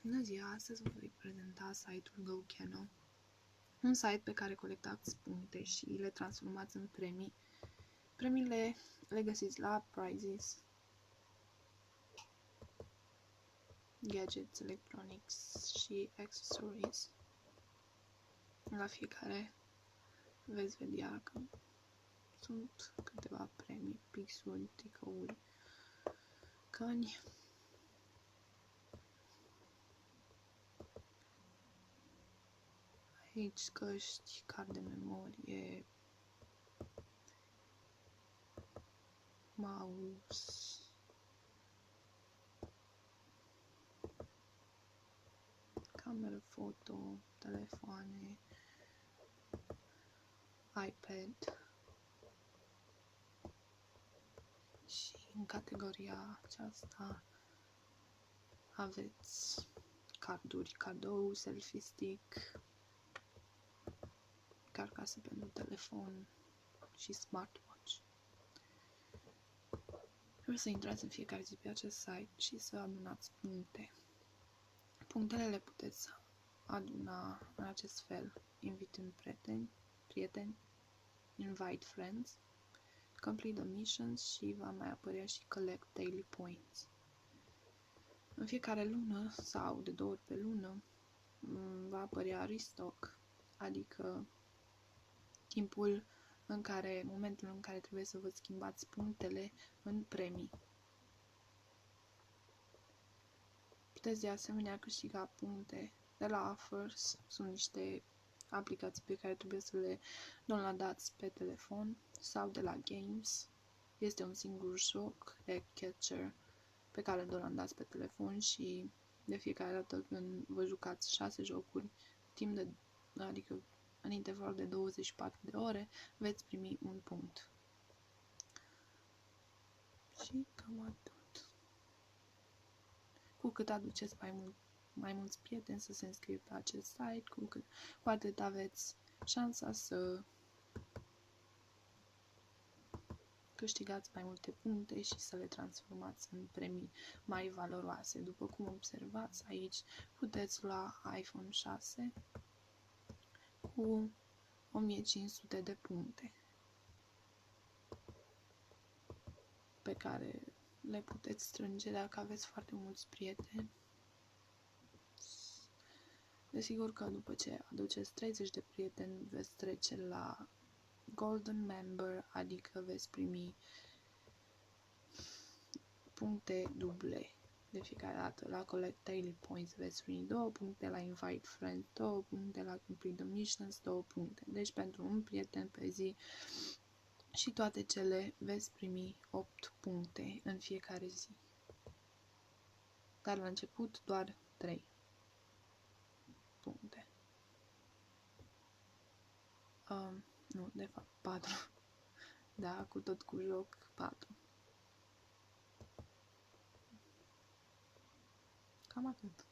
Bună ziua! Astăzi vă voi prezenta site-ul GoCano, un site pe care colectați puncte și le transformați în premii. Premiile le găsiți la Prizes, Gadgets, Electronics și Accessories. La fiecare veți vedea că sunt câteva premii, pixuri, tricouri, căni. Aici căști, card de memorie, mouse, cameră foto, telefoane, iPad și în categoria aceasta aveți carduri cadou, selfie stick, carcase pentru telefon și smartwatch. Trebuie să intrați în fiecare zi pe acest site și să adunați puncte. Punctele le puteți aduna în acest fel: invitând prieteni, invite friends, complete the missions și va mai apărea și collect daily points. În fiecare lună sau de 2 ori pe lună va apărea restock, adică momentul în care trebuie să vă schimbați punctele în premii. Puteți de asemenea câștiga puncte de la Offers. Sunt niște aplicații pe care trebuie să le downloadați pe telefon, sau de la Games. Este un singur joc, Egg Catcher, pe care îl downloadați pe telefon și de fiecare dată când vă jucați 6 jocuri, adică în interval de 24 de ore, veți primi un punct. Și cam atât. Cu cât aduceți mai mulți prieteni să se înscrie pe acest site, cu atât aveți șansa să câștigați mai multe puncte și să le transformați în premii mai valoroase. După cum observați aici, puteți lua iPhone 6 cu 1500 de puncte pe care le puteți strânge dacă aveți foarte mulți prieteni. Desigur că după ce aduceți 30 de prieteni veți trece la Golden Member, adică veți primi puncte duble de fiecare dată. La Collect Daily Points veți primi 2 puncte, la Invite Friends 2 puncte, la Complete the Missions 2 puncte. Deci pentru un prieten pe zi și toate cele veți primi 8 puncte în fiecare zi. Dar la început doar 3 puncte. Nu, de fapt 4. Da, cu joc 4. Cam atât.